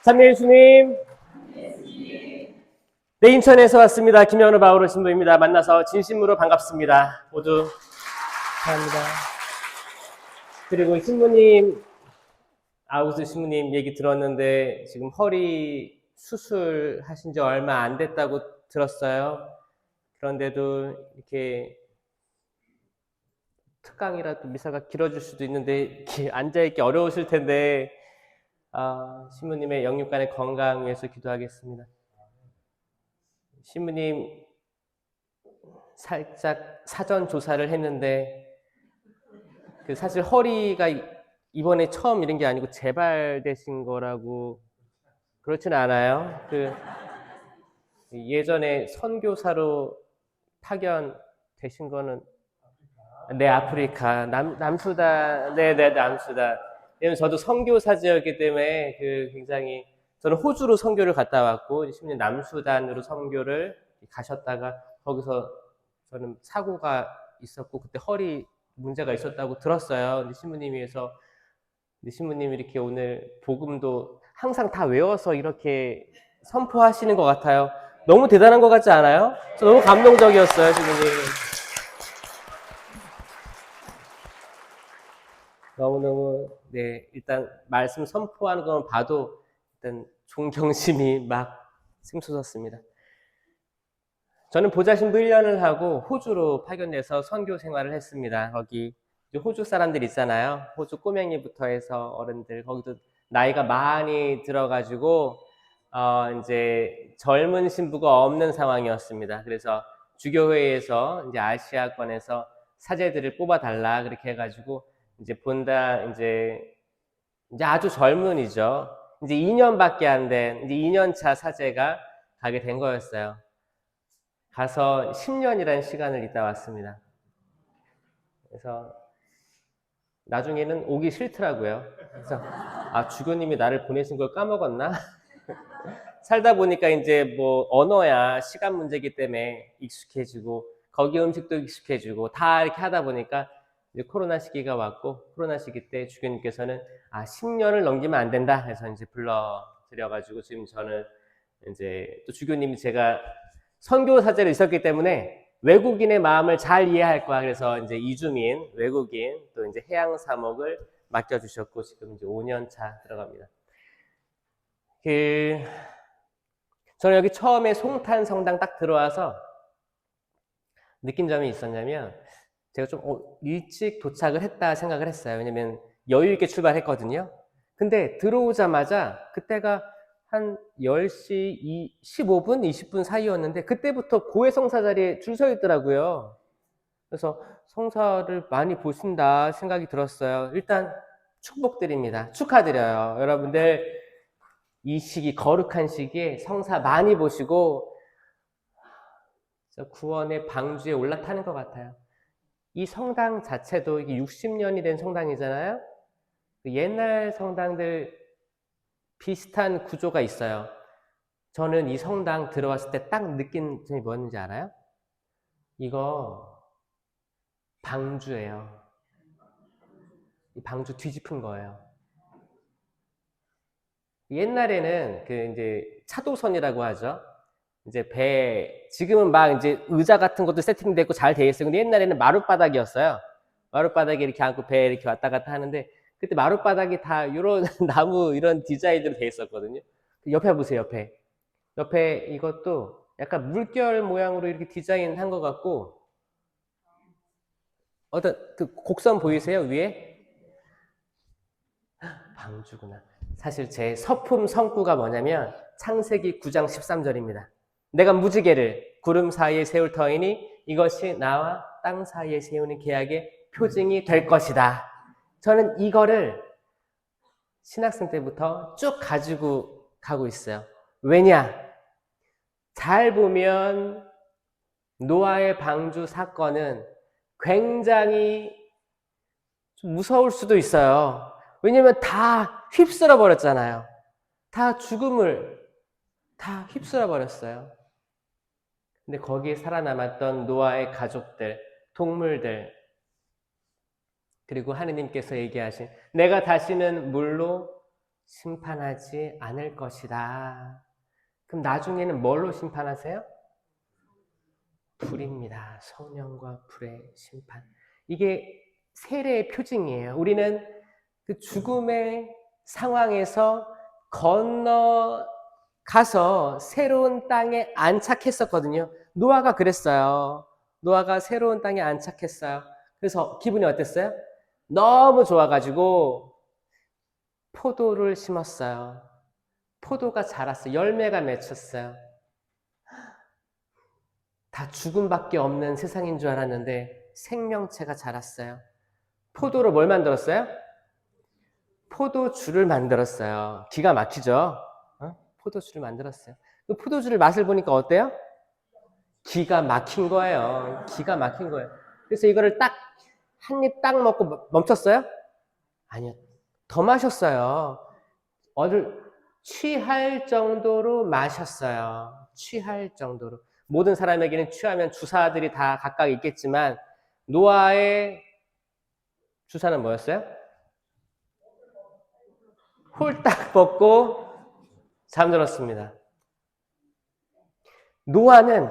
삼일 주님, 네, 인천에서 왔습니다. 김현우 바오로 신부입니다. 만나서 진심으로 반갑습니다. 모두 감사합니다. 그리고 신부님, 아우스 신부님 얘기 들었는데 지금 허리 수술하신 지 얼마 안 됐다고 들었어요. 그런데도 이렇게 특강이라도 미사가 길어질 수도 있는데 이렇게 앉아있기 어려우실 텐데 신부님의 영육간의 건강 위해서 기도하겠습니다. 신부님 살짝 사전 조사를 했는데 사실 허리가 이번에 처음 이런 게 아니고 재발되신 거라고 그렇진 않아요. 예전에 선교사로 파견되신 거는 네, 아프리카 남수단. 네네, 남수단. 왜냐면 저도 선교사지였기 때문에 굉장히 저는 호주로 선교를 갔다 왔고 심지어 남수단으로 선교를 가셨다가 거기서 저는 사고가 있었고 그때 허리 문제가 있었다고 들었어요. 근데 신부님이 이렇게 오늘 복음도 항상 다 외워서 이렇게 선포하시는 것 같아요. 너무 대단한 것 같지 않아요? 저 너무 감동적이었어요, 신부님. 너무너무, 네, 일단 말씀 선포하는 것만 봐도 일단 존경심이 막 샘솟았습니다. 저는 보좌신부 1년을 하고 호주로 파견돼서 선교 생활을 했습니다. 거기 호주 사람들 있잖아요. 호주 꼬맹이부터 해서 어른들, 거기도 나이가 많이 들어가지고 이제 젊은 신부가 없는 상황이었습니다. 그래서 주교회에서 이제 아시아권에서 사제들을 뽑아달라 그렇게 해가지고 이제 이제 아주 젊은이죠. 이제 2년밖에 안 된 이제 2년차 사제가 가게 된 거였어요. 가서 10년이라는 시간을 있다 왔습니다. 그래서 나중에는 오기 싫더라고요. 그래서 주교님이 나를 보내신 걸 까먹었나? 살다 보니까 이제 뭐 언어야 시간 문제이기 때문에 익숙해지고 거기 음식도 익숙해지고 다 이렇게 하다 보니까 이제 코로나 시기가 왔고 코로나 시기 때 주교님께서는 10년을 넘기면 안 된다 해서 이제 불러드려가지고 지금 저는 이제 또 주교님이 제가 선교 사제로 있었기 때문에 외국인의 마음을 잘 이해할 거야. 그래서 이제 이주민, 외국인, 또 이제 해양 사목을 맡겨주셨고, 지금 이제 5년 차 들어갑니다. 저는 여기 처음에 송탄 성당 딱 들어와서 느낀 점이 있었냐면, 제가 좀 일찍 도착을 했다 생각을 했어요. 왜냐면 여유있게 출발했거든요. 근데 들어오자마자 그때가 한 10시 15분, 20분 사이였는데 그때부터 고해 성사 자리에 줄 서 있더라고요. 그래서 성사를 많이 보신다 생각이 들었어요. 일단 축복드립니다. 축하드려요. 여러분들 이 시기, 거룩한 시기에 성사 많이 보시고 구원의 방주에 올라타는 것 같아요. 이 성당 자체도 이게 60년이 된 성당이잖아요. 옛날 성당들 비슷한 구조가 있어요. 저는 이 성당 들어왔을 때 딱 느낀 점이 뭐였는지 알아요? 이거 방주예요. 이 방주 뒤집은 거예요. 옛날에는 이제 차도선이라고 하죠. 이제 지금은 막 이제 의자 같은 것도 세팅되고 잘 돼 있어요. 근데 옛날에는 마룻바닥이었어요. 마룻바닥에 이렇게 앉고 배 이렇게 왔다 갔다 하는데 그때 마룻바닥이 다 이런 나무 이런 디자인으로 돼 있었거든요. 옆에 보세요, 옆에 이것도 약간 물결 모양으로 이렇게 디자인한 것 같고 어떤 곡선 보이세요, 위에? 방주구나. 사실 제 서품 성구가 뭐냐면 창세기 9장 13절입니다. 내가 무지개를 구름 사이에 세울 터이니 이것이 나와 땅 사이에 세우는 계약의 표징이 될 것이다. 저는 이거를 신학생 때부터 쭉 가지고 가고 있어요. 왜냐? 잘 보면 노아의 방주 사건은 굉장히 좀 무서울 수도 있어요. 왜냐면 다 휩쓸어 버렸잖아요. 다 죽음을 다 휩쓸어 버렸어요. 근데 거기에 살아남았던 노아의 가족들, 동물들, 그리고 하느님께서 얘기하신 내가 다시는 물로 심판하지 않을 것이다. 그럼 나중에는 뭘로 심판하세요? 불입니다. 성령과 불의 심판. 이게 세례의 표징이에요. 우리는 그 죽음의 상황에서 건너가서 새로운 땅에 안착했었거든요. 노아가 그랬어요. 노아가 새로운 땅에 안착했어요. 그래서 기분이 어땠어요? 너무 좋아가지고 포도를 심었어요. 포도가 자랐어요. 열매가 맺혔어요. 다 죽음밖에 없는 세상인 줄 알았는데 생명체가 자랐어요. 포도로 뭘 만들었어요? 포도주를 만들었어요. 기가 막히죠? 포도주를 만들었어요. 그 포도주를 맛을 보니까 어때요? 기가 막힌 거예요. 기가 막힌 거예요. 그래서 이거를 딱 한 입 딱 먹고 멈췄어요? 아니요. 더 마셨어요. 취할 정도로 마셨어요. 취할 정도로. 모든 사람에게는 취하면 주사들이 다 각각 있겠지만 노아의 주사는 뭐였어요? 홀딱 벗고 잠들었습니다. 노아는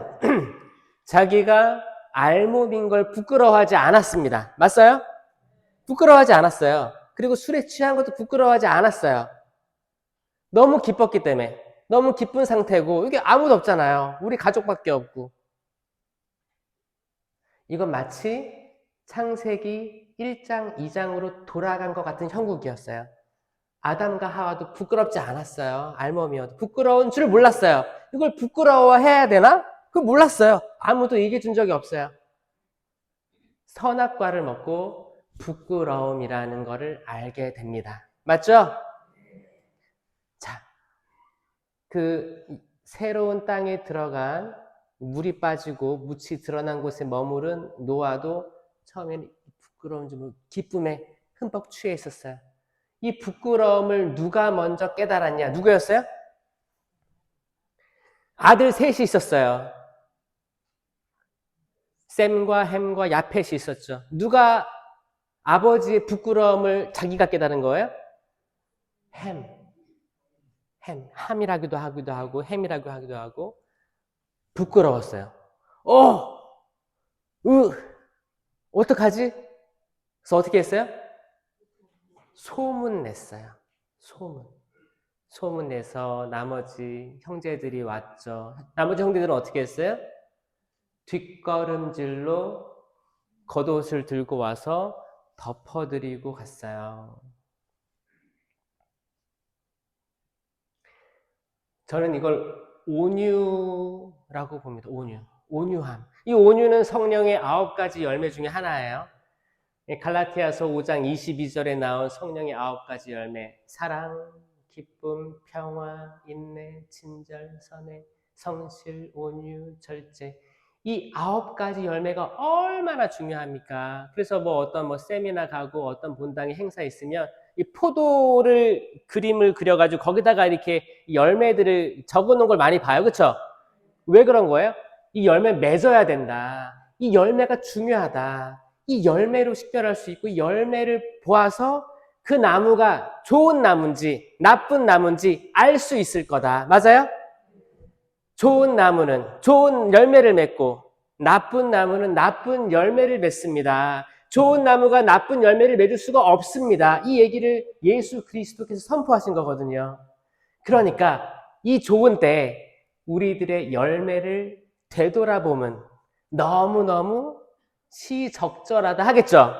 자기가 알몸인 걸 부끄러워하지 않았습니다. 맞어요? 부끄러워하지 않았어요. 그리고 술에 취한 것도 부끄러워하지 않았어요. 너무 기뻤기 때문에. 너무 기쁜 상태고 이게 아무도 없잖아요. 우리 가족밖에 없고. 이건 마치 창세기 1장, 2장으로 돌아간 것 같은 형국이었어요. 아담과 하와도 부끄럽지 않았어요. 알몸이어도. 부끄러운 줄 몰랐어요. 이걸 부끄러워해야 되나? 그걸 몰랐어요. 아무도 얘기해 준 적이 없어요. 선악과를 먹고 부끄러움이라는 거를 알게 됩니다. 맞죠? 자, 그 새로운 땅에 들어간 물이 빠지고 묻이 드러난 곳에 머무른 노아도 처음에는 부끄러운 줄 모르고 기쁨에 흠뻑 취해 있었어요. 이 부끄러움을 누가 먼저 깨달았냐? 누구였어요? 아들 셋이 있었어요. 셈과 햄과 야펫이 있었죠. 누가 아버지의 부끄러움을 자기가 깨달은 거예요? 함이라기도 하고 햄이라고 하기도 하고 부끄러웠어요. 어떡하지? 그래서 어떻게 했어요? 소문 냈어요. 소문 내서 나머지 형제들이 왔죠. 나머지 형제들은 어떻게 했어요? 뒷걸음질로 겉옷을 들고 와서 덮어드리고 갔어요. 저는 이걸 온유라고 봅니다. 온유함. 이 온유는 성령의 9가지 열매 중에 하나예요. 갈라티아서 5장 22절에 나온 성령의 9가지 열매. 사랑, 기쁨, 평화, 인내, 친절, 선해, 성실, 온유, 절제. 이 9가지 열매가 얼마나 중요합니까? 그래서 어떤 세미나 가고 어떤 본당에 행사 있으면 이 포도를 그림을 그려가지고 거기다가 이렇게 열매들을 적어놓은 걸 많이 봐요. 그렇죠? 왜 그런 거예요? 이 열매 맺어야 된다. 이 열매가 중요하다. 이 열매로 식별할 수 있고 이 열매를 보아서 그 나무가 좋은 나무인지 나쁜 나무인지 알 수 있을 거다. 맞아요? 좋은 나무는 좋은 열매를 맺고 나쁜 나무는 나쁜 열매를 맺습니다. 좋은 나무가 나쁜 열매를 맺을 수가 없습니다. 이 얘기를 예수 그리스도께서 선포하신 거거든요. 그러니까 이 좋은 때 우리들의 열매를 되돌아보면 너무너무 시적절하다 하겠죠?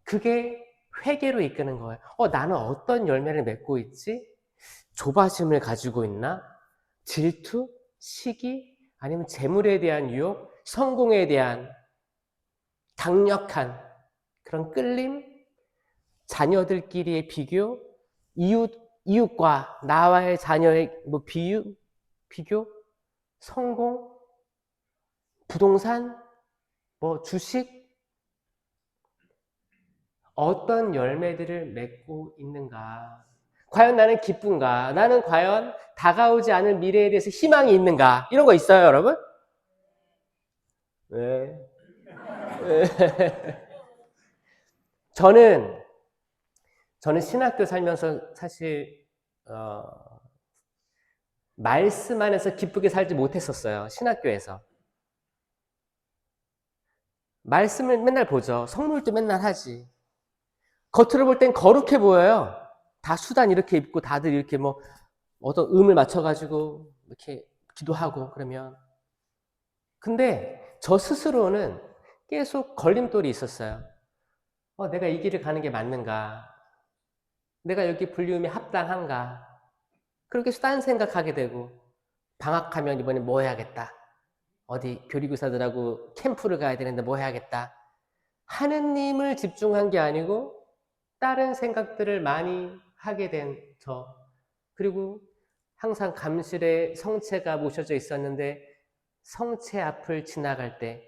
그게 회개로 이끄는 거예요. 나는 어떤 열매를 맺고 있지? 조바심을 가지고 있나? 질투? 시기? 아니면 재물에 대한 유혹? 성공에 대한 강력한 그런 끌림? 자녀들끼리의 비교? 이웃과 나와의 자녀의 비교? 성공? 부동산? 주식? 어떤 열매들을 맺고 있는가? 과연 나는 기쁜가? 나는 과연 다가오지 않을 미래에 대해서 희망이 있는가? 이런 거 있어요, 여러분? 네. 저는 저는 신학교 살면서 사실 말씀 안에서 기쁘게 살지 못했었어요. 신학교에서. 말씀을 맨날 보죠. 성물도 맨날 하지. 겉으로 볼 땐 거룩해 보여요. 다 수단 이렇게 입고 다들 이렇게 뭐 어떤 음을 맞춰가지고 이렇게 기도하고 그러면. 근데 저 스스로는 계속 걸림돌이 있었어요. 내가 이 길을 가는 게 맞는가? 내가 여기 불리움이 합당한가? 그렇게 딴 생각하게 되고 방학하면 이번에 뭐 해야겠다. 어디 교리교사들하고 캠프를 가야 되는데 뭐 해야겠다. 하느님을 집중한 게 아니고 다른 생각들을 많이 하게 된 저. 그리고 항상 감실에 성체가 모셔져 있었는데 성체 앞을 지나갈 때,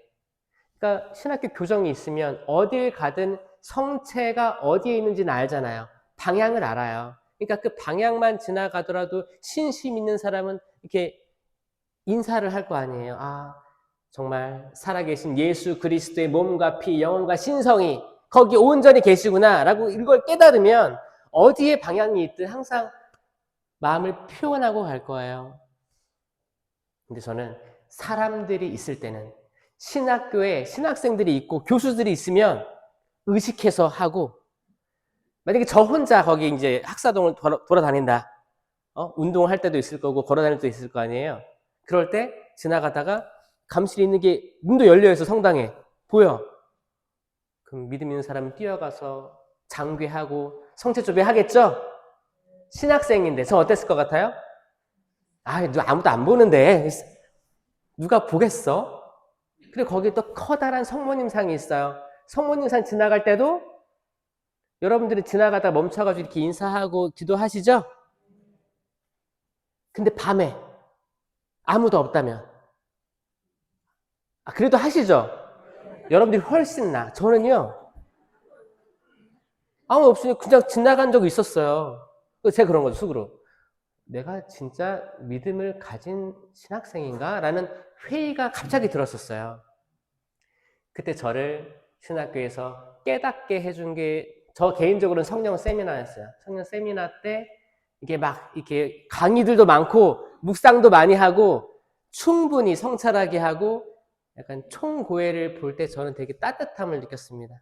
그러니까 신학교 교정이 있으면 어딜 가든 성체가 어디에 있는지는 알잖아요. 방향을 알아요. 그러니까 그 방향만 지나가더라도 신심 있는 사람은 이렇게 인사를 할 거 아니에요. 아, 정말 살아계신 예수 그리스도의 몸과 피, 영혼과 신성이 거기 온전히 계시구나 라고 이걸 깨달으면 어디에 방향이 있든 항상 마음을 표현하고 갈 거예요. 근데 저는 사람들이 있을 때는 신학교에 신학생들이 있고 교수들이 있으면 의식해서 하고, 만약에 저 혼자 거기 이제 학사동을 돌아다닌다. 운동할 때도 있을 거고 걸어 다닐 때도 있을 거 아니에요. 그럴 때 지나가다가 감실이 있는 게 문도 열려 있어. 성당에 보여. 그럼 믿음 있는 사람은 뛰어가서 장괴하고 성체조배 하겠죠? 신학생인데 저 어땠을 것 같아요? 아무도 안 보는데 누가 보겠어? 그리고 거기 또 커다란 성모님상이 있어요. 성모님상 지나갈 때도 여러분들이 지나가다 멈춰가지고 이렇게 인사하고 기도하시죠? 근데 밤에 아무도 없다면 그래도 하시죠? 여러분들이 훨씬 나. 저는요, 아무 없으니 그냥 지나간 적이 있었어요. 제가 그런 거죠, 속으로. 내가 진짜 믿음을 가진 신학생인가? 라는 회의가 갑자기 들었었어요. 그때 저를 신학교에서 깨닫게 해준 게, 저 개인적으로는 성령 세미나였어요. 성령 세미나 때 이게 막 이렇게 강의들도 많고 묵상도 많이 하고 충분히 성찰하게 하고 약간 총고회를 볼 때 저는 되게 따뜻함을 느꼈습니다.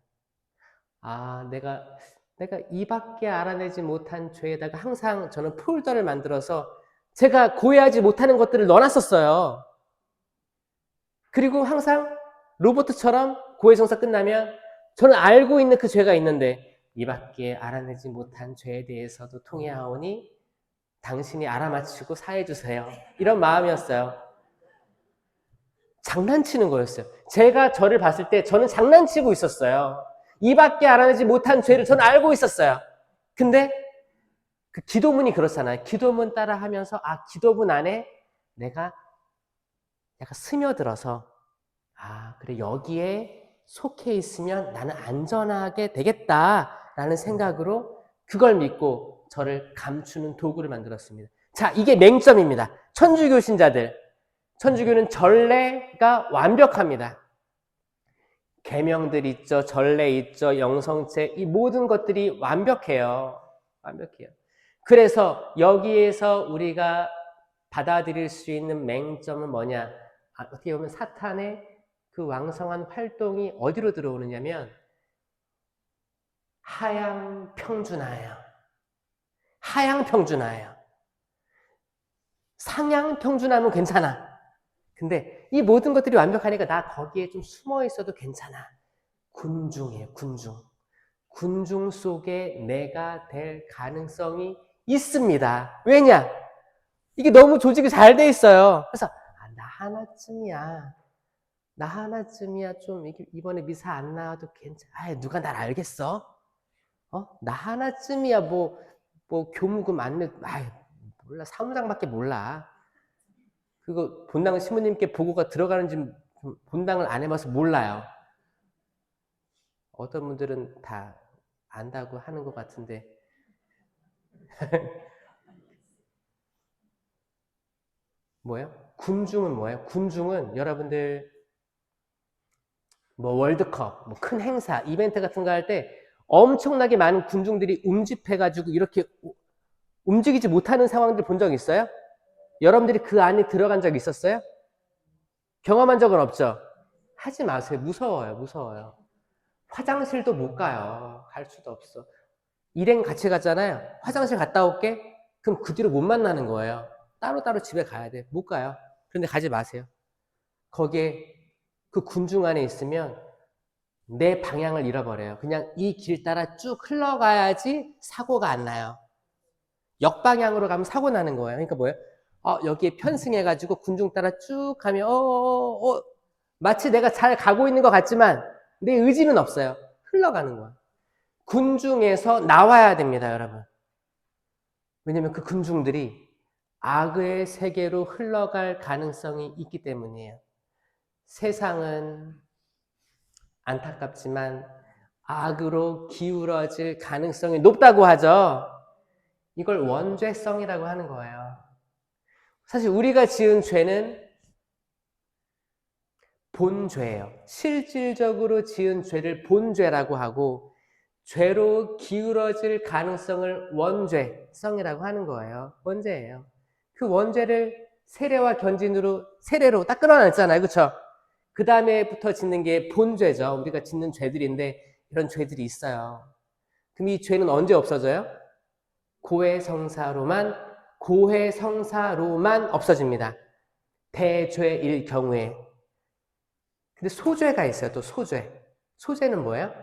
내가 이밖에 알아내지 못한 죄에다가 항상 저는 폴더를 만들어서 제가 고해하지 못하는 것들을 넣어놨었어요. 그리고 항상 로버트처럼 고해성사 끝나면 저는 알고 있는 그 죄가 있는데 이밖에 알아내지 못한 죄에 대해서도 통해하오니 당신이 알아맞히고 사해주세요. 이런 마음이었어요. 장난치는 거였어요. 제가 저를 봤을 때 저는 장난치고 있었어요. 이밖에 알아내지 못한 죄를 저는 알고 있었어요. 근데 그 기도문이 그렇잖아요. 기도문 따라 하면서 기도문 안에 내가 약간 스며들어서 그래 여기에 속해 있으면 나는 안전하게 되겠다라는 생각으로 그걸 믿고 저를 감추는 도구를 만들었습니다. 자, 이게 맹점입니다. 천주교 신자들. 천주교는 전례가 완벽합니다. 계명들 있죠, 전례 있죠, 영성체, 이 모든 것들이 완벽해요. 완벽해요. 그래서 여기에서 우리가 받아들일 수 있는 맹점은 뭐냐? 어떻게 보면 사탄의 그 왕성한 활동이 어디로 들어오느냐면 하향 평준화예요. 하향 평준화예요. 상향 평준화면 괜찮아. 근데 이 모든 것들이 완벽하니까 나 거기에 좀 숨어 있어도 괜찮아. 군중이에요, 군중. 군중 속에 내가 될 가능성이 있습니다. 왜냐? 이게 너무 조직이 잘 돼 있어요. 그래서 나 하나쯤이야. 나 하나쯤이야. 좀 이번에 미사 안 나와도 괜찮아. 누가 날 알겠어? 나 하나쯤이야. 뭐 교무금 안 내. 몰라. 사무장밖에 몰라. 그거 본당 신부님께 보고가 들어가는지 본당을 안 해봐서 몰라요. 어떤 분들은 다 안다고 하는 것 같은데 뭐예요? 군중은 뭐예요? 군중은 여러분들 뭐 월드컵, 뭐 큰 행사, 이벤트 같은 거 할 때 엄청나게 많은 군중들이 움집해가지고 이렇게 움직이지 못하는 상황들 본 적 있어요? 여러분들이 그 안에 들어간 적 있었어요? 경험한 적은 없죠? 하지 마세요. 무서워요. 무서워요. 화장실도 못 가요. 갈 수도 없어. 일행 같이 갔잖아요. 화장실 갔다 올게? 그럼 그 뒤로 못 만나는 거예요. 따로따로 집에 가야 돼. 못 가요. 그런데 가지 마세요. 거기에 그 군중 안에 있으면 내 방향을 잃어버려요. 그냥 이 길 따라 쭉 흘러가야지 사고가 안 나요. 역방향으로 가면 사고 나는 거예요. 그러니까 뭐예요? 여기에 편승해가지고 군중 따라 쭉 가면, 마치 내가 잘 가고 있는 것 같지만 내 의지는 없어요. 흘러가는 거예요. 군중에서 나와야 됩니다, 여러분. 왜냐면 그 군중들이 악의 세계로 흘러갈 가능성이 있기 때문이에요. 세상은 안타깝지만 악으로 기울어질 가능성이 높다고 하죠. 이걸 원죄성이라고 하는 거예요. 사실 우리가 지은 죄는 본죄예요. 실질적으로 지은 죄를 본죄라고 하고 죄로 기울어질 가능성을 원죄성이라고 하는 거예요. 원죄예요. 그 원죄를 세례와 견진으로 세례로 딱 끊어놨잖아요. 그렇죠? 그 다음에부터 짓는 게 본죄죠. 우리가 짓는 죄들인데 이런 죄들이 있어요. 그럼 이 죄는 언제 없어져요? 고해성사로만 없어집니다. 대죄일 경우에. 근데 소죄가 있어요. 또 소죄. 소죄는 뭐예요?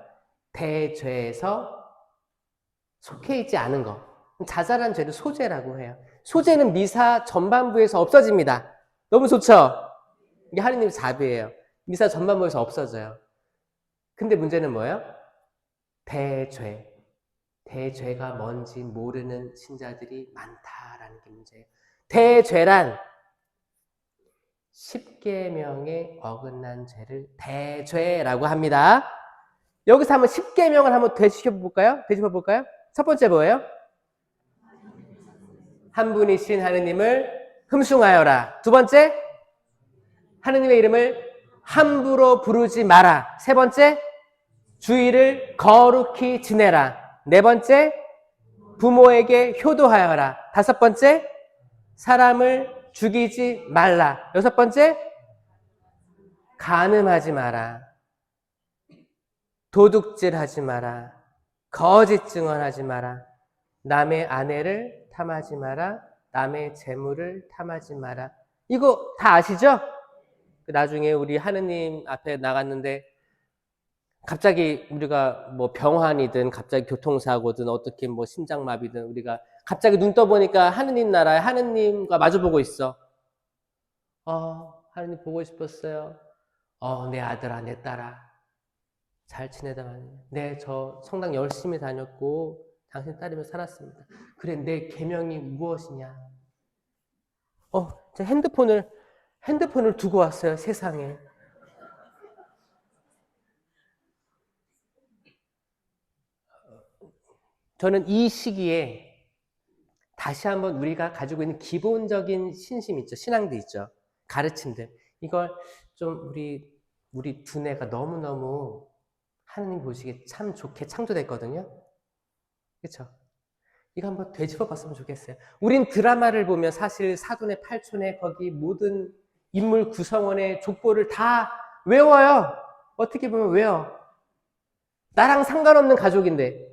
대죄에서 속해 있지 않은 거. 자잘한 죄를 소죄라고 해요. 소죄는 미사 전반부에서 없어집니다. 너무 좋죠? 이게 하느님의 자비예요. 미사 전반부에서 없어져요. 근데 문제는 뭐예요? 대죄. 대죄가 뭔지 모르는 신자들이 많다라는 게 문제예요. 대죄란 10계명에 어긋난 죄를 대죄라고 합니다. 여기서 한번 10계명을 한번 되짚어볼까요? 첫 번째 뭐예요? 한 분이신 하느님을 흠숭하여라. 두 번째, 하느님의 이름을 함부로 부르지 마라. 세 번째, 주의를 거룩히 지내라. 네 번째, 부모에게 효도하여라. 다섯 번째, 사람을 죽이지 말라. 여섯 번째, 간음하지 마라. 도둑질하지 마라. 거짓 증언하지 마라. 남의 아내를 탐하지 마라. 남의 재물을 탐하지 마라. 이거 다 아시죠? 나중에 우리 하느님 앞에 나갔는데 갑자기 우리가 뭐 병환이든 갑자기 교통사고든 어떻게 뭐 심장마비든 우리가 갑자기 눈 떠보니까 하느님 나라에 하느님과 마주보고 있어. 하느님 보고 싶었어요. 내 아들아, 내 딸아. 잘 지내다만. 네, 저 성당 열심히 다녔고 당신 따르며 살았습니다. 그래, 내 계명이 무엇이냐? 제 핸드폰을 두고 왔어요, 세상에. 저는 이 시기에 다시 한번 우리가 가지고 있는 기본적인 신심 있죠. 신앙도 있죠. 가르침들. 이걸 좀 우리 두뇌가 너무너무 하느님 보시기에 참 좋게 창조됐거든요. 그렇죠? 이거 한번 되짚어 봤으면 좋겠어요. 우린 드라마를 보면 사실 사돈의 팔촌의 거기 모든 인물 구성원의 족보를 다 외워요. 어떻게 보면 외워. 나랑 상관없는 가족인데.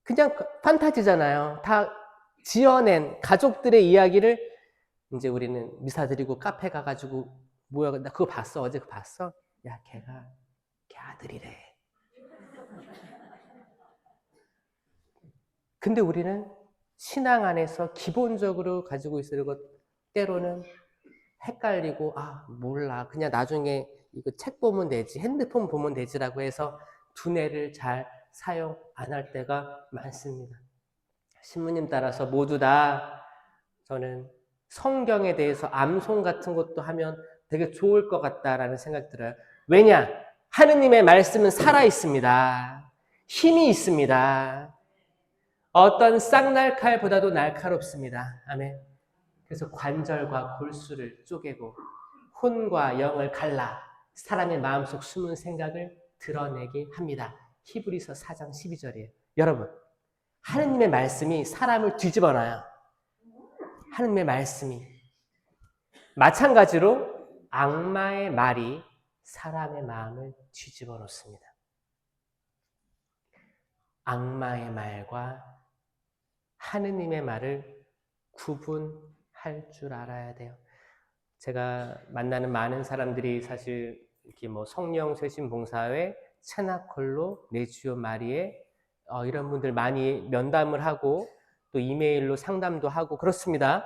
그냥 판타지잖아요. 다 지어낸 가족들의 이야기를 이제 우리는 미사 드리고 카페 가가지고 뭐야, 나 그거 봤어. 어제 그거 봤어? 야, 걔 아들이래. 근데 우리는 신앙 안에서 기본적으로 가지고 있을 것 때로는 헷갈리고 몰라. 그냥 나중에 이거 책 보면 되지. 핸드폰 보면 되지라고 해서 두뇌를 잘 사용 안 할 때가 많습니다. 신부님 따라서 모두 다 저는 성경에 대해서 암송 같은 것도 하면 되게 좋을 것 같다라는 생각 들어요. 왜냐? 하느님의 말씀은 살아있습니다. 힘이 있습니다. 어떤 쌍날칼보다도 날카롭습니다. 아멘. 그래서 관절과 골수를 쪼개고 혼과 영을 갈라 사람의 마음속 숨은 생각을 드러내게 합니다. 히브리서 4장 12절이에요. 여러분, 하느님의 말씀이 사람을 뒤집어놔요. 하느님의 말씀이. 마찬가지로 악마의 말이 사람의 마음을 뒤집어 놓습니다. 악마의 말과 하느님의 말을 구분할 줄 알아야 돼요. 제가 만나는 많은 사람들이 사실 이렇게 뭐 성령 쇄신 봉사회, 체나콜로, 내주요 마리에 이런 분들 많이 면담을 하고 또 이메일로 상담도 하고 그렇습니다.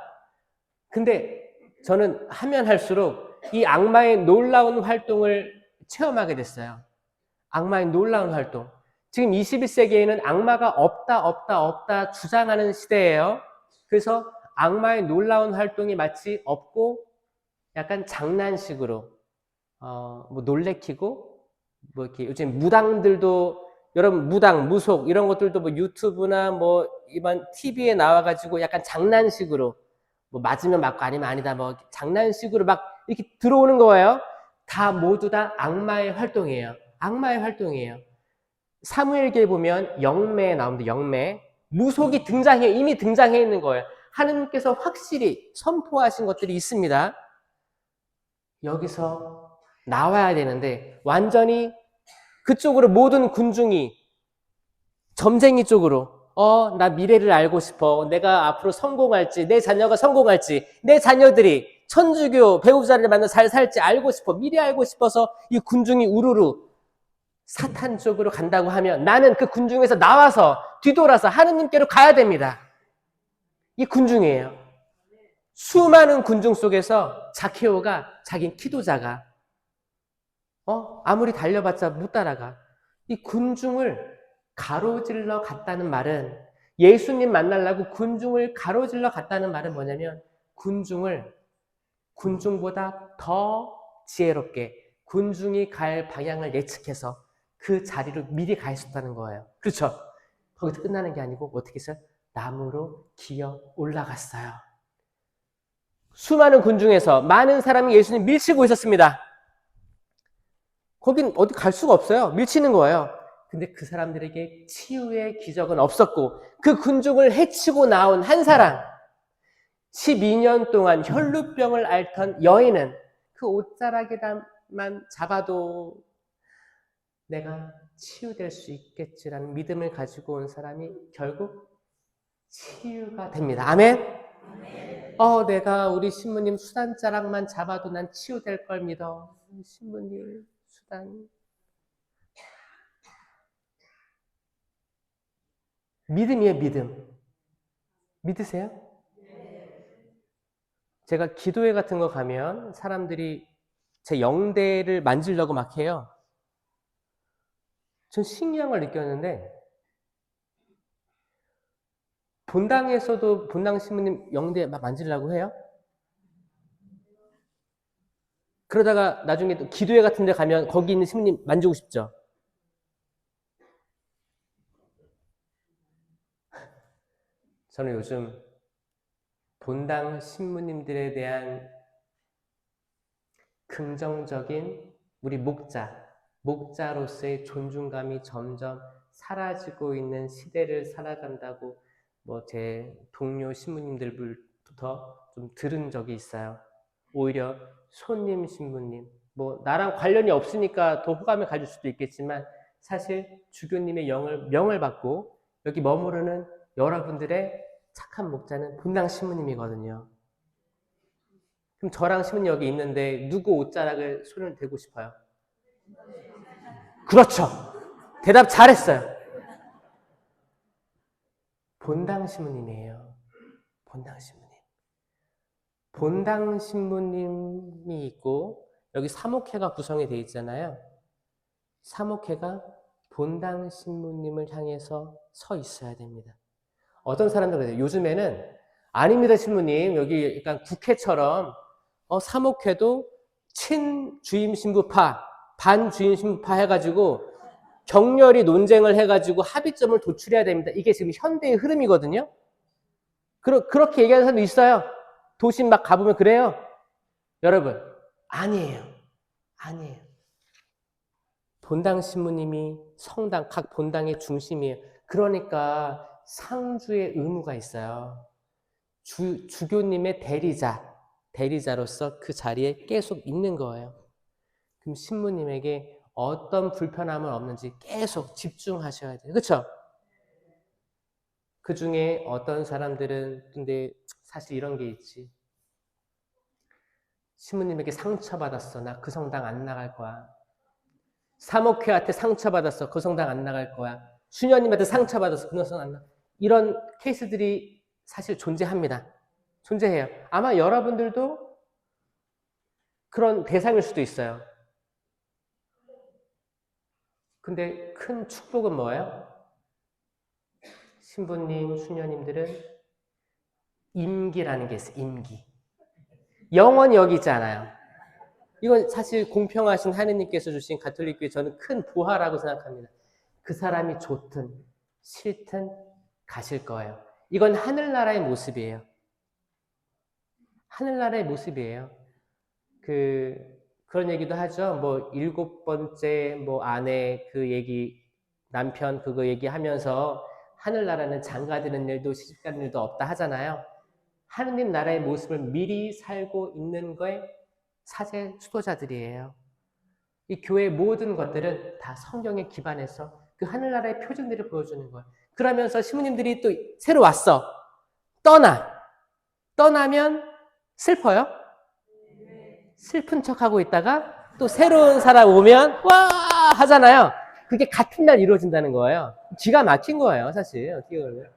근데 저는 하면 할수록 이 악마의 놀라운 활동을 체험하게 됐어요. 악마의 놀라운 활동. 지금 21세기에는 악마가 없다 주장하는 시대예요. 그래서 악마의 놀라운 활동이 마치 없고 약간 장난식으로 뭐 놀래키고 뭐 이렇게 요즘 무당들도 여러분 무당, 무속 이런 것들도 뭐 유튜브나 뭐 이번 TV에 나와가지고 약간 장난식으로 뭐 맞으면 맞고 아니면 아니다 뭐 장난식으로 막 이렇게 들어오는 거예요. 다 모두 다 악마의 활동이에요. 악마의 활동이에요. 사무엘기에 보면 영매 나옵니다. 영매. 무속이 이미 등장해 있는 거예요. 하느님께서 확실히 선포하신 것들이 있습니다. 여기서 나와야 되는데 완전히 그쪽으로 모든 군중이 점쟁이 쪽으로 나 미래를 알고 싶어. 내가 앞으로 성공할지, 내 자녀가 성공할지, 내 자녀들이 천주교 배우자를 만나 잘 살지 알고 싶어. 미래 알고 싶어서 이 군중이 우르르 사탄 쪽으로 간다고 하면 나는 그 군중에서 나와서 뒤돌아서 하느님께로 가야 됩니다. 이 군중이에요. 수많은 군중 속에서 자케오가 자기는 키도자가 아무리 달려봤자 못 따라가. 이 군중을 가로질러 갔다는 말은 예수님 만나려고 군중을 가로질러 갔다는 말은 뭐냐면 군중보다 더 지혜롭게 군중이 갈 방향을 예측해서 그 자리로 미리 가 있었다는 거예요. 그렇죠? 거기서 끝나는 게 아니고 어떻게 했어요? 나무로 기어 올라갔어요. 수많은 군중에서 많은 사람이 예수님 밀치고 있었습니다. 거긴 어디 갈 수가 없어요. 밀치는 거예요. 근데 그 사람들에게 치유의 기적은 없었고 그 군중을 해치고 나온 한 사람 12년 동안 혈루병을 앓던 여인은 그 옷자락에만 잡아도 내가 치유될 수 있겠지라는 믿음을 가지고 온 사람이 결국 치유가 됩니다. 아멘? 내가 우리 신부님 수단자락만 잡아도 난 치유될 걸 믿어. 신부님 수단. 믿음이에요, 믿음. 믿으세요? 제가 기도회 같은 거 가면 사람들이 제 영대를 만지려고 막 해요. 전 신기한 걸 느꼈는데 본당에서도 본당 신부님 영대 막 만지려고 해요. 그러다가 나중에 또 기도회 같은 데 가면 거기 있는 신부님 만지고 싶죠. 저는 요즘 본당 신부님들에 대한 긍정적인 우리 목자로서의 존중감이 점점 사라지고 있는 시대를 살아간다고 뭐 제 동료 신부님들부터 좀 들은 적이 있어요. 오히려 손님 신부님, 뭐 나랑 관련이 없으니까 더 호감을 가질 수도 있겠지만 사실 주교님의 명을 받고 여기 머무르는 여러분들의 착한 목자는 본당 신부님이거든요. 그럼 저랑 신부님 여기 있는데 누구 옷자락을 손을 대고 싶어요? 그렇죠. 대답 잘했어요. 본당 신부님이에요. 본당 신부님. 본당 신부님이 있고 여기 사목회가 구성이 되어 있잖아요. 사목회가 본당 신부님을 향해서 서 있어야 됩니다. 어떤 사람들은 그래요. 요즘에는 아닙니다, 신부님. 여기 약간 국회처럼 사목회도 친주임 신부파, 반주임 신부파 해가지고 격렬히 논쟁을 해가지고 합의점을 도출해야 됩니다. 이게 지금 현대의 흐름이거든요. 그렇게 얘기하는 사람도 있어요. 도심 막 가보면 그래요. 여러분, 아니에요. 본당 신부님이 성당, 각 본당의 중심이에요. 그러니까 상주의 의무가 있어요. 주교님의 대리자로서 그 자리에 계속 있는 거예요. 그럼 신부님에게 어떤 불편함은 없는지 계속 집중하셔야 돼요. 그렇죠? 그 중에 어떤 사람들은 근데 사실 이런 게 있지. 신부님에게 상처받았어. 나 그 성당 안 나갈 거야. 사목회한테 상처받았어. 그 성당 안 나갈 거야. 수녀님한테 상처받았어. 그 성당 안 나갈 거야. 이런 케이스들이 사실 존재합니다. 존재해요. 아마 여러분들도 그런 대상일 수도 있어요. 근데 큰 축복은 뭐예요? 신부님, 수녀님들은 임기라는 게 있어요. 임기. 영원히 여기 있잖아요. 이건 사실 공평하신 하느님께서 주신 가톨릭교회 저는 큰 보화라고 생각합니다. 그 사람이 좋든 싫든 가실 거예요. 이건 하늘나라의 모습이에요. 하늘나라의 모습이에요. 그런 얘기도 하죠. 뭐 7번째 뭐 아내 그 얘기 남편 그거 얘기하면서 하늘나라는 장가드는 일도 시집가는 일도 없다 하잖아요. 하느님 나라의 모습을 미리 살고 있는 거에 사제 수도자들이에요. 이 교회의 모든 것들은 다 성경에 기반해서 그 하늘나라의 표징들을 보여주는 거예요. 그러면서 신부님들이 또 새로 왔어. 떠나면 슬퍼요? 슬픈 척하고 있다가 또 새로운 사람 오면 와 하잖아요. 그게 같은 날 이루어진다는 거예요. 기가 막힌 거예요, 사실. 어떻게 보면.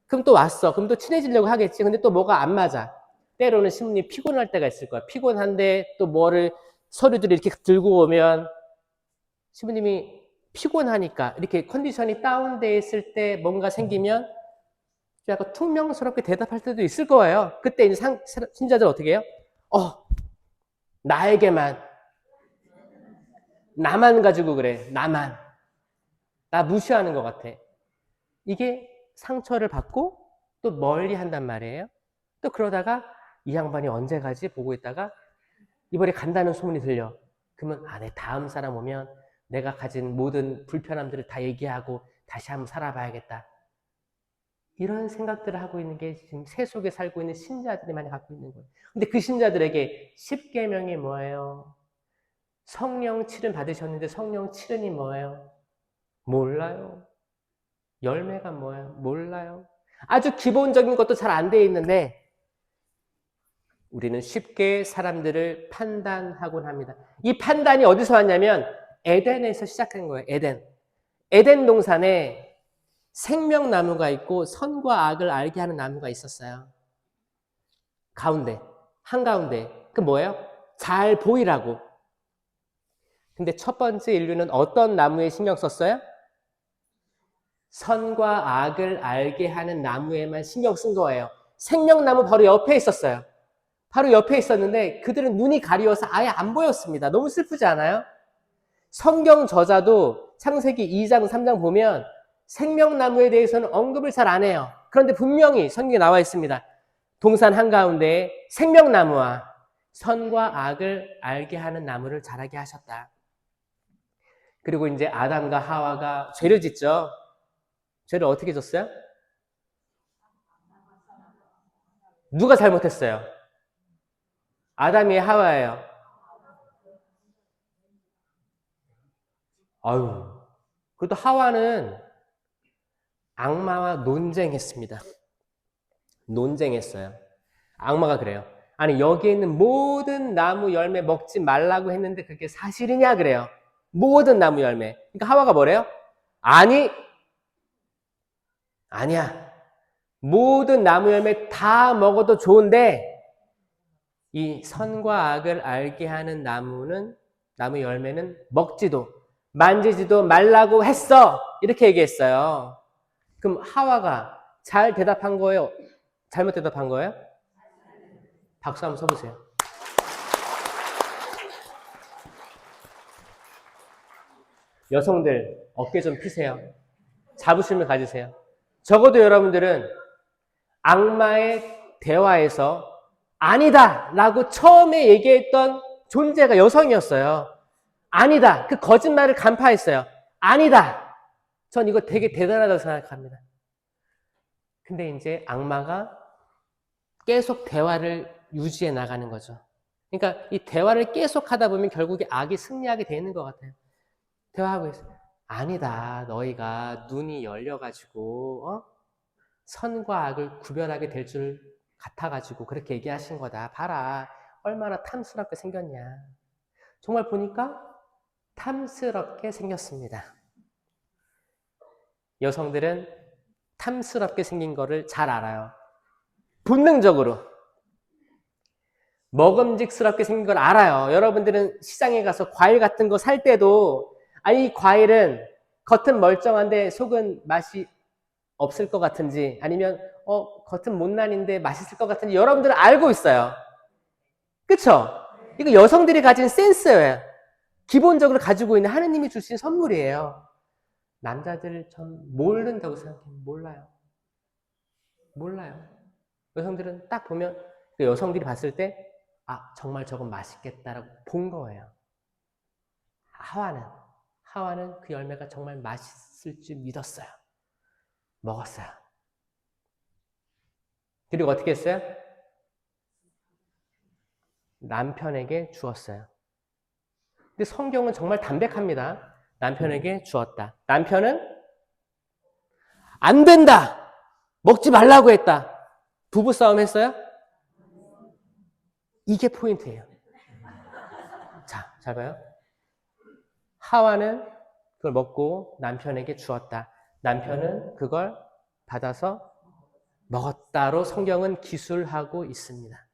그럼 또 왔어. 그럼 또 친해지려고 하겠지. 근데 또 뭐가 안 맞아. 때로는 신부님 피곤할 때가 있을 거야. 피곤한데 또 뭐를 서류들을 이렇게 들고 오면 신부님이 피곤하니까 이렇게 컨디션이 다운돼 있을 때 뭔가 생기면 약간 퉁명스럽게 대답할 때도 있을 거예요. 그때 이제 신자들 어떻게 해요? 나에게만 나만 가지고 그래. 나만. 나 무시하는 것 같아. 이게 상처를 받고 또 멀리 한단 말이에요. 또 그러다가 이 양반이 언제 가지? 보고 있다가 이번에 간다는 소문이 들려. 그러면 내 다음 사람 오면 내가 가진 모든 불편함들을 다 얘기하고 다시 한번 살아봐야겠다. 이런 생각들을 하고 있는 게 지금 세속에 살고 있는 신자들이 많이 갖고 있는 거예요. 근데 그 신자들에게 10계명이 뭐예요? 성령 칠은 받으셨는데 성령 칠은이 뭐예요? 몰라요. 열매가 뭐예요? 몰라요. 아주 기본적인 것도 잘 안 돼 있는데 우리는 쉽게 사람들을 판단하곤 합니다. 이 판단이 어디서 왔냐면 에덴에서 시작한 거예요. 에덴 동산에 생명나무가 있고 선과 악을 알게 하는 나무가 있었어요. 한가운데. 그 뭐예요? 잘 보이라고. 근데 첫 번째 인류는 어떤 나무에 신경 썼어요? 선과 악을 알게 하는 나무에만 신경 쓴 거예요. 생명나무 바로 옆에 있었어요. 바로 옆에 있었는데 그들은 눈이 가리워서 아예 안 보였습니다. 너무 슬프지 않아요? 성경 저자도 창세기 2장, 3장 보면 생명나무에 대해서는 언급을 잘 안 해요. 그런데 분명히 성경에 나와 있습니다. 동산 한가운데 생명나무와 선과 악을 알게 하는 나무를 자라게 하셨다. 그리고 이제 아담과 하와가 죄를 짓죠. 죄를 어떻게 졌어요? 누가 잘못했어요? 아담이 하와예요. 그래도 하와는 악마와 논쟁했습니다. 논쟁했어요. 악마가 그래요. 아니 여기에 있는 모든 나무 열매 먹지 말라고 했는데 그게 사실이냐 그래요. 모든 나무 열매. 그러니까 하와가 뭐래요? 아니야. 모든 나무 열매 다 먹어도 좋은데 이 선과 악을 알게 하는 나무 열매는 먹지도 만지지도 말라고 했어. 이렇게 얘기했어요. 그럼 하와가 잘 대답한 거예요? 잘못 대답한 거예요? 박수 한번 쳐보세요. 여성들 어깨 좀 피세요. 자부심을 가지세요. 적어도 여러분들은 악마의 대화에서 아니다 라고 처음에 얘기했던 존재가 여성이었어요. 아니다. 그 거짓말을 간파했어요. 아니다. 전 이거 되게 대단하다고 생각합니다. 근데 이제 악마가 계속 대화를 유지해 나가는 거죠. 그러니까 이 대화를 계속 하다 보면 결국에 악이 승리하게 되는 것 같아요. 대화하고 있어요. 아니다. 너희가 눈이 열려가지고 선과 악을 구별하게 될 줄 같아가지고 그렇게 얘기하신 거다. 봐라. 얼마나 탐스럽게 생겼냐. 정말 보니까 탐스럽게 생겼습니다. 여성들은 탐스럽게 생긴 거를 잘 알아요. 본능적으로. 먹음직스럽게 생긴 걸 알아요. 여러분들은 시장에 가서 과일 같은 거 살 때도 아니 이 과일은 겉은 멀쩡한데 속은 맛이 없을 것 같은지 아니면 겉은 못난인데 맛있을 것 같은지 여러분들은 알고 있어요. 그쵸? 이거 여성들이 가진 센스예요. 기본적으로 가지고 있는 하느님이 주신 선물이에요. 남자들 전 모른다고 생각해요. 몰라요. 여성들은 딱 보면 그 여성들이 봤을 때 정말 저건 맛있겠다라고 본 거예요. 하와는 그 열매가 정말 맛있을 줄 믿었어요. 먹었어요. 그리고 어떻게 했어요? 남편에게 주었어요. 근데 성경은 정말 담백합니다. 남편에게 주었다. 남편은 안 된다. 먹지 말라고 했다. 부부싸움 했어요? 이게 포인트예요. 자, 잘 봐요. 하와는 그걸 먹고 남편에게 주었다. 남편은 그걸 받아서 먹었다로 성경은 기술하고 있습니다.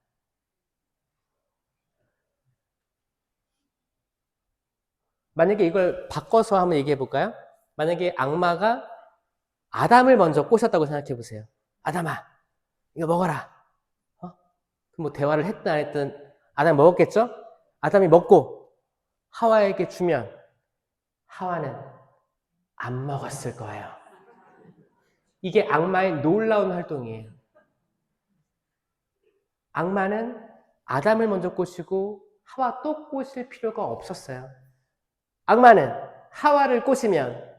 만약에 이걸 바꿔서 한번 얘기해 볼까요? 만약에 악마가 아담을 먼저 꼬셨다고 생각해 보세요. 아담아, 이거 먹어라. 뭐 대화를 했든 안 했든 아담이 먹었겠죠? 아담이 먹고 하와에게 주면 하와는 안 먹었을 거예요. 이게 악마의 놀라운 활동이에요. 악마는 아담을 먼저 꼬시고 하와 또 꼬실 필요가 없었어요. 악마는 하와를 꼬시면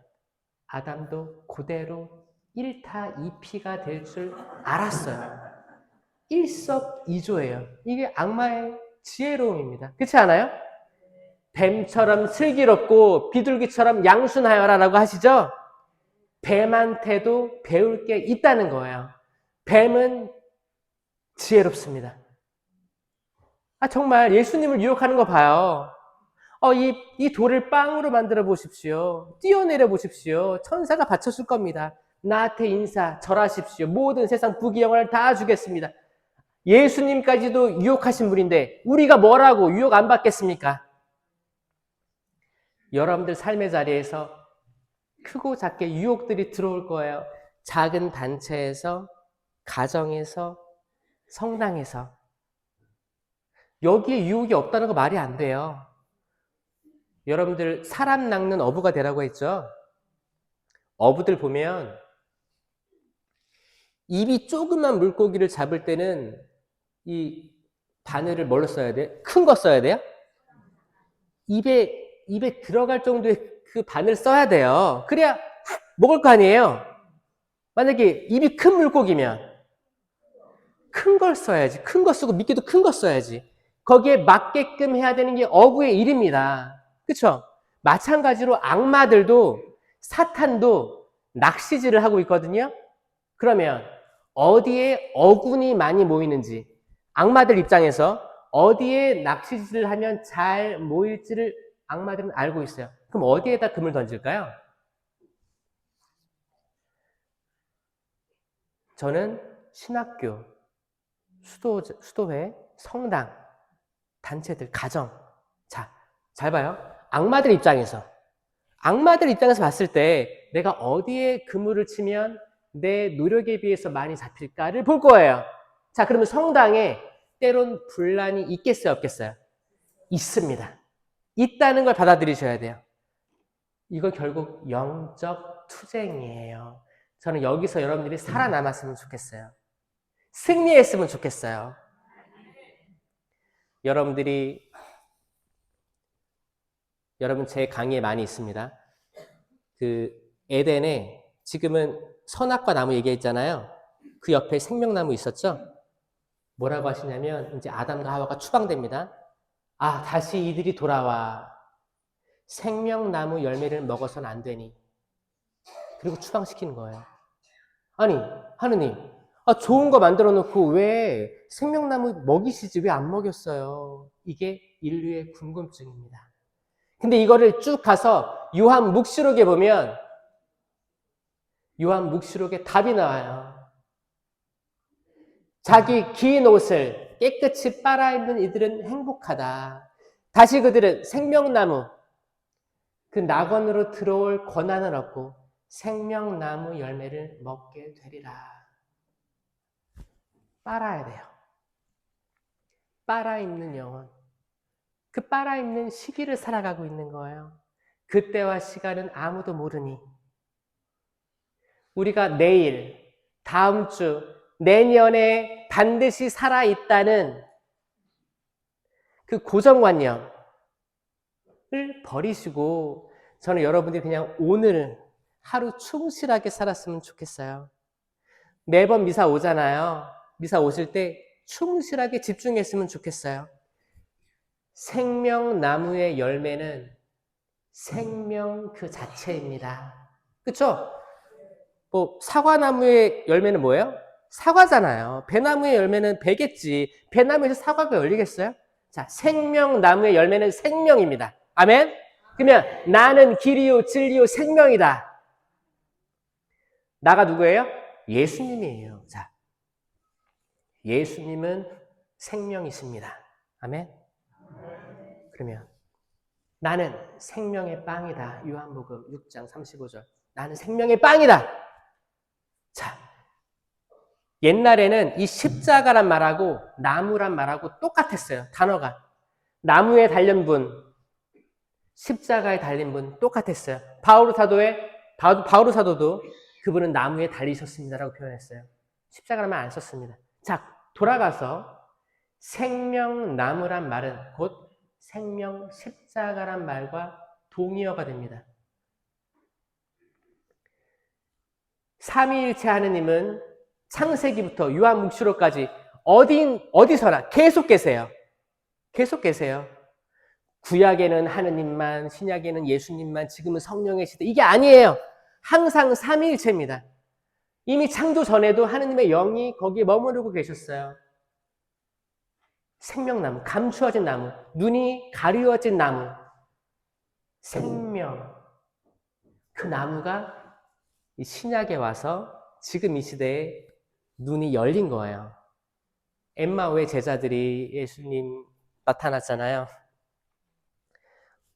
아담도 그대로 1타 2피가 될 줄 알았어요. 일석이조예요. 이게 악마의 지혜로움입니다. 그렇지 않아요? 뱀처럼 슬기롭고 비둘기처럼 양순하여라 라고 하시죠? 뱀한테도 배울 게 있다는 거예요. 뱀은 지혜롭습니다. 정말 예수님을 유혹하는 거 봐요. 이 돌을 빵으로 만들어 보십시오. 뛰어내려 보십시오. 천사가 받쳐줄 겁니다. 나한테 인사 절하십시오. 모든 세상 부귀영화를 다 주겠습니다. 예수님까지도 유혹하신 분인데 우리가 뭐라고 유혹 안 받겠습니까? 여러분들 삶의 자리에서 크고 작게 유혹들이 들어올 거예요. 작은 단체에서, 가정에서, 성당에서. 여기에 유혹이 없다는 거 말이 안 돼요. 여러분들 사람 낚는 어부가 되라고 했죠? 어부들 보면 입이 조그만 물고기를 잡을 때는 이 바늘을 뭘로 써야 돼? 큰 거 써야 돼요? 입에 들어갈 정도의 그 바늘 써야 돼요. 그래야 먹을 거 아니에요. 만약에 입이 큰 물고기면 큰 걸 써야지. 큰 거 쓰고 미끼도 큰 거 써야지. 거기에 맞게끔 해야 되는 게 어부의 일입니다. 그렇죠? 마찬가지로 악마들도 사탄도 낚시질을 하고 있거든요. 그러면 어디에 어군이 많이 모이는지 악마들 입장에서 어디에 낚시질을 하면 잘 모일지를 악마들은 알고 있어요. 그럼 어디에다 금을 던질까요? 저는 신학교, 수도회, 성당, 단체들, 가정. 자, 잘 봐요. 악마들 입장에서 봤을 때 내가 어디에 그물을 치면 내 노력에 비해서 많이 잡힐까를 볼 거예요. 자, 그러면 성당에 때론 분란이 있겠어요, 없겠어요? 있습니다. 있다는 걸 받아들이셔야 돼요. 이거 결국 영적 투쟁이에요. 저는 여기서 여러분들이 살아남았으면 좋겠어요. 승리했으면 좋겠어요. 여러분들이 여러분 제 강의에 많이 있습니다. 그 에덴에 지금은 선악과 나무 얘기했잖아요. 그 옆에 생명나무 있었죠? 뭐라고 하시냐면 이제 아담과 하와가 추방됩니다. 아, 다시 이들이 돌아와. 생명나무 열매를 먹어서는 안 되니. 그리고 추방시키는 거예요. 아니, 하느님, 좋은 거 만들어 놓고 왜 생명나무 먹이시지 왜 안 먹였어요? 이게 인류의 궁금증입니다. 근데 이거를 쭉 가서 요한묵시록에 보면 요한묵시록에 답이 나와요. 자기 긴 옷을 깨끗이 빨아입는 이들은 행복하다. 다시 그들은 생명나무, 그 낙원으로 들어올 권한을 얻고 생명나무 열매를 먹게 되리라. 빨아야 돼요. 빨아입는 영혼. 그 빨아입는 시기를 살아가고 있는 거예요. 그때와 시간은 아무도 모르니 우리가 내일, 다음 주, 내년에 반드시 살아있다는 그 고정관념을 버리시고 저는 여러분들이 그냥 오늘 하루 충실하게 살았으면 좋겠어요. 매번 미사 오잖아요. 미사 오실 때 충실하게 집중했으면 좋겠어요. 생명나무의 열매는 생명 그 자체입니다. 그렇죠? 뭐 사과나무의 열매는 뭐예요? 사과잖아요. 배나무의 열매는 배겠지. 배나무에서 사과가 열리겠어요? 자, 생명나무의 열매는 생명입니다. 아멘? 그러면 나는 길이요 진리요 생명이다. 나가 누구예요? 예수님이에요. 자, 예수님은 생명이십니다. 아멘? 그러면 나는 생명의 빵이다. 요한복음 6장 35절. 나는 생명의 빵이다. 자, 옛날에는 이 십자가란 말하고 나무란 말하고 똑같았어요. 단어가. 나무에 달린 분, 십자가에 달린 분 똑같았어요. 바오로 사도도 그분은 나무에 달리셨습니다라고 표현했어요. 십자가란 말 안 썼습니다. 자, 돌아가서 생명나무란 말은 곧 생명 십자가란 말과 동의어가 됩니다. 삼위일체 하느님은 창세기부터 요한묵시록까지 어디서나 계속 계세요. 계속 계세요. 구약에는 하느님만, 신약에는 예수님만, 지금은 성령의 시대. 이게 아니에요. 항상 삼위일체입니다. 이미 창조 전에도 하느님의 영이 거기에 머무르고 계셨어요. 생명나무, 감추어진 나무, 눈이 가리워진 나무, 생명. 그 나무가 이 신약에 와서 지금 이 시대에 눈이 열린 거예요. 엠마오의 제자들이 예수님 나타났잖아요.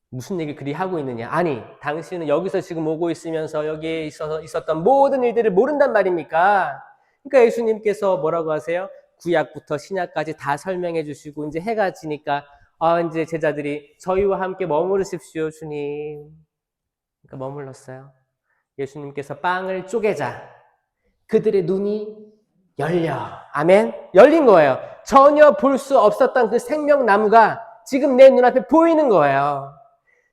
무슨 얘기를 그리 하고 있느냐? 아니, 당신은 여기서 지금 오고 있으면서 여기에 있었던 모든 일들을 모른단 말입니까? 그러니까 예수님께서 뭐라고 하세요? 구약부터 신약까지 다 설명해 주시고 이제 해가 지니까 이제 제자들이 저희와 함께 머무르십시오, 주님. 그러니까 머물렀어요. 예수님께서 빵을 쪼개자 그들의 눈이 열려. 아멘? 열린 거예요. 전혀 볼 수 없었던 그 생명나무가 지금 내 눈앞에 보이는 거예요.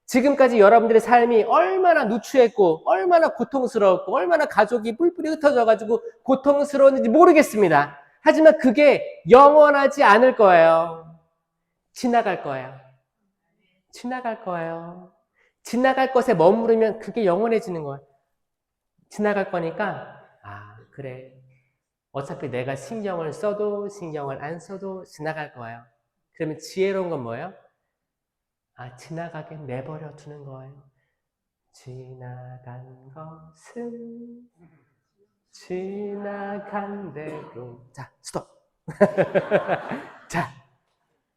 지금까지 여러분들의 삶이 얼마나 누추했고 얼마나 고통스러웠고 얼마나 가족이 뿔뿔이 흩어져가지고 고통스러웠는지 모르겠습니다. 하지만 그게 영원하지 않을 거예요. 지나갈 거예요. 지나갈 거예요. 지나갈 것에 머무르면 그게 영원해지는 거예요. 지나갈 거니까 그래. 어차피 내가 신경을 써도 신경을 안 써도 지나갈 거예요. 그러면 지혜로운 건 뭐예요? 지나가게 내버려 두는 거예요. 지나간 것은 지나간 대로. 자, 스톱. 자,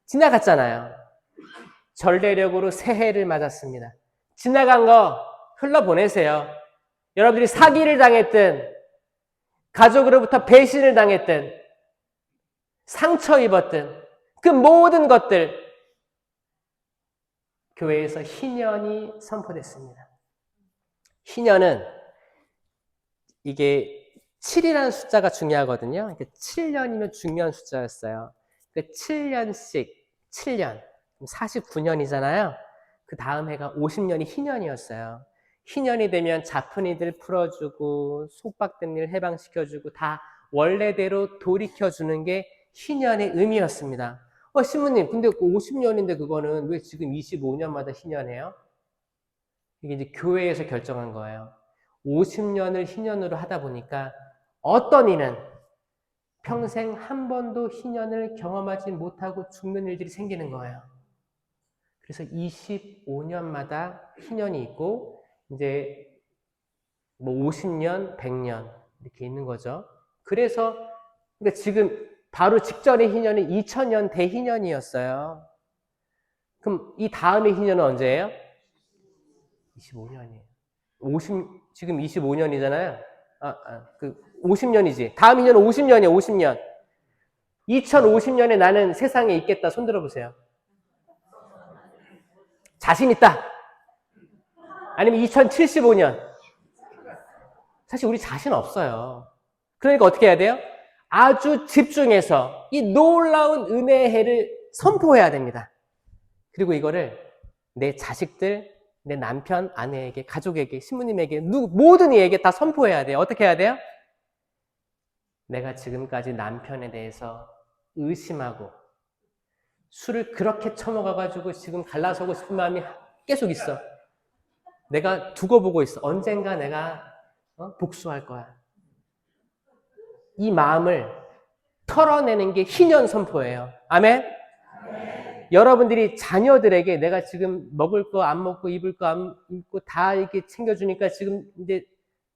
지나갔잖아요. 전례력으로 새해를 맞았습니다. 지나간 거 흘러보내세요. 여러분들이 사기를 당했든 가족으로부터 배신을 당했든 상처 입었든 그 모든 것들 교회에서 희년이 선포됐습니다. 희년은 이게 7이라는 숫자가 중요하거든요. 7년이면 중요한 숫자였어요. 7년씩 7년 49년이잖아요. 그 다음 해가 50년이 희년이었어요. 희년이 되면 자푼이들 풀어주고 속박된 일 해방시켜주고 다 원래대로 돌이켜주는 게 희년의 의미였습니다. 신부님, 근데 50년인데 그거는 왜 지금 25년마다 희년해요? 이게 이제 교회에서 결정한 거예요. 50년을 희년으로 하다 보니까 어떤 이는 평생 한 번도 희년을 경험하지 못하고 죽는 일들이 생기는 거예요. 그래서 25년마다 희년이 있고 이제 뭐 50년, 100년 이렇게 있는 거죠. 그래서 그러니까 지금 바로 직전의 희년은 2000년 대희년이었어요. 그럼 이 다음의 희년은 언제예요? 25년이에요. 지금 25년이잖아요. 그 50년이지. 다음 희년은 50년이에요. 50년. 2050년에 나는 세상에 있겠다. 손 들어보세요. 자신 있다. 아니면 2075년. 사실 우리 자신 없어요. 그러니까 어떻게 해야 돼요? 아주 집중해서 이 놀라운 은혜의 해를 선포해야 됩니다. 그리고 이거를 내 자식들, 내 남편, 아내에게, 가족에게, 신부님에게, 모든 이에게 다 선포해야 돼요. 어떻게 해야 돼요? 내가 지금까지 남편에 대해서 의심하고 술을 그렇게 처먹어가지고 지금 갈라서고 싶은 마음이 계속 있어. 내가 두고 보고 있어. 언젠가 내가 복수할 거야. 이 마음을 털어내는 게 희년 선포예요. 아멘? 여러분들이 자녀들에게 내가 지금 먹을 거 안 먹고 입을 거 안 입고 다 이렇게 챙겨주니까 지금 이제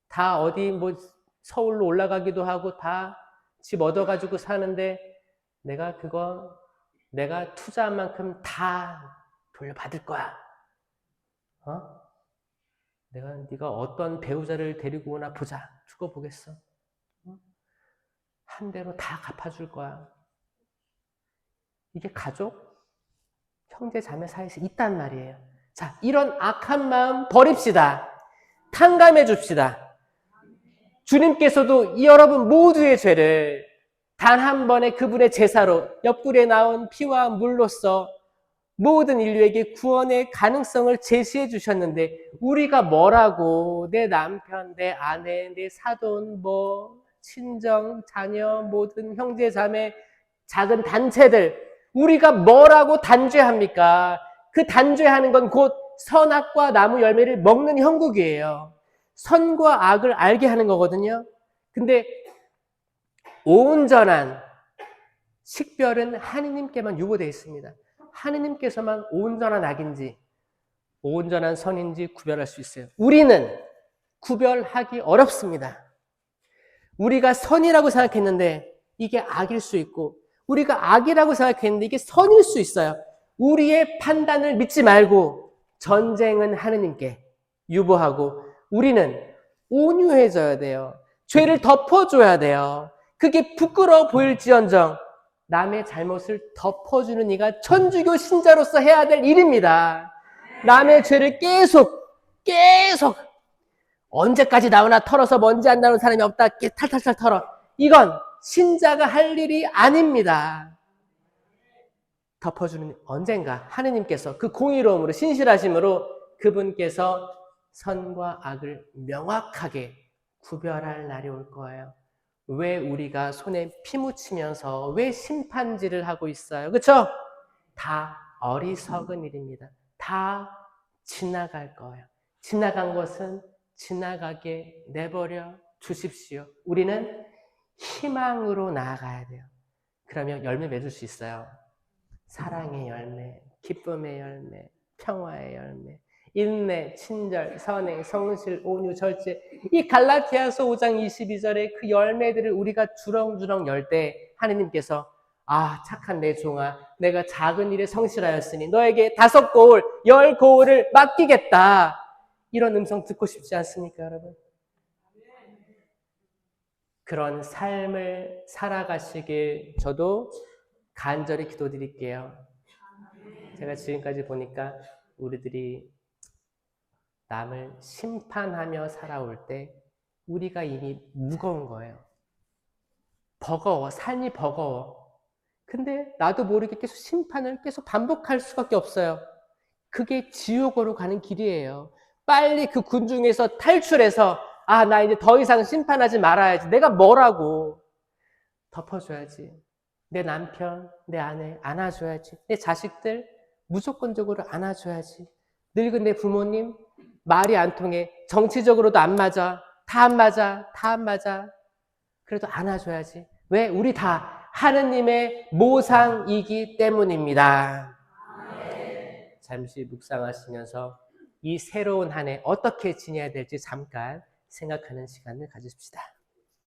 다 어디 뭐 서울로 올라가기도 하고 다 집 얻어가지고 사는데 내가 투자한 만큼 다 돌려받을 거야. 네가 어떤 배우자를 데리고 오나 보자. 두고 보겠어. 한 대로 다 갚아줄 거야. 이게 가족, 형제, 자매 사이에서 있단 말이에요. 자, 이런 악한 마음 버립시다. 탕감해 줍시다. 주님께서도 여러분 모두의 죄를 단 한 번의 그분의 제사로 옆구리에 나온 피와 물로써 모든 인류에게 구원의 가능성을 제시해 주셨는데 우리가 뭐라고 내 남편, 내 아내, 내 사돈, 친정, 자녀, 모든 형제, 자매, 작은 단체들 우리가 뭐라고 단죄합니까? 그 단죄하는 건 곧 선악과 나무 열매를 먹는 형국이에요. 선과 악을 알게 하는 거거든요. 근데 온전한 식별은 하느님께만 유보되어 있습니다. 하느님께서만 온전한 악인지 온전한 선인지 구별할 수 있어요. 우리는 구별하기 어렵습니다. 우리가 선이라고 생각했는데 이게 악일 수 있고 우리가 악이라고 생각했는데 이게 선일 수 있어요. 우리의 판단을 믿지 말고 전쟁은 하느님께 유보하고 우리는 온유해져야 돼요. 죄를 덮어줘야 돼요. 그게 부끄러워 보일지언정 남의 잘못을 덮어주는 이가 천주교 신자로서 해야 될 일입니다. 남의 죄를 계속 언제까지 나오나 털어서 먼지 안 나오는 사람이 없다. 탈탈탈 털어. 이건 신자가 할 일이 아닙니다. 덮어주는 언젠가 하느님께서 그 공의로움으로 신실하심으로 그분께서 선과 악을 명확하게 구별할 날이 올 거예요. 왜 우리가 손에 피 묻히면서 왜 심판질을 하고 있어요? 그렇죠? 다 어리석은 일입니다. 다 지나갈 거예요. 지나간 것은 지나가게 내버려 두십시오. 우리는 희망으로 나아가야 돼요. 그러면 열매 맺을 수 있어요. 사랑의 열매, 기쁨의 열매, 평화의 열매, 인내, 친절, 선행, 성실, 온유, 절제. 이 갈라디아서 5장 22절의 그 열매들을 우리가 주렁주렁 열 때 하느님께서 착한 내 종아, 내가 작은 일에 성실하였으니 너에게 5고울, 10고울을 맡기겠다. 이런 음성 듣고 싶지 않습니까, 여러분? 그런 삶을 살아가시길 저도 간절히 기도드릴게요. 제가 지금까지 보니까 우리들이 남을 심판하며 살아올 때 우리가 이미 무거운 거예요. 버거워. 삶이 버거워. 근데 나도 모르게 계속 심판을 계속 반복할 수밖에 없어요. 그게 지옥으로 가는 길이에요. 빨리 그 군중에서 탈출해서 아, 나 이제 더 이상 심판하지 말아야지. 내가 뭐라고. 덮어줘야지. 내 남편, 내 아내 안아줘야지. 내 자식들 무조건적으로 안아줘야지. 늙은 내 부모님 말이 안 통해. 정치적으로도 안 맞아. 다 안 맞아. 다 안 맞아. 그래도 안아줘야지. 왜? 우리 다 하느님의 모상이기 때문입니다. 잠시 묵상하시면서 이 새로운 한 해 어떻게 지내야 될지 잠깐 생각하는 시간을 가지십시다.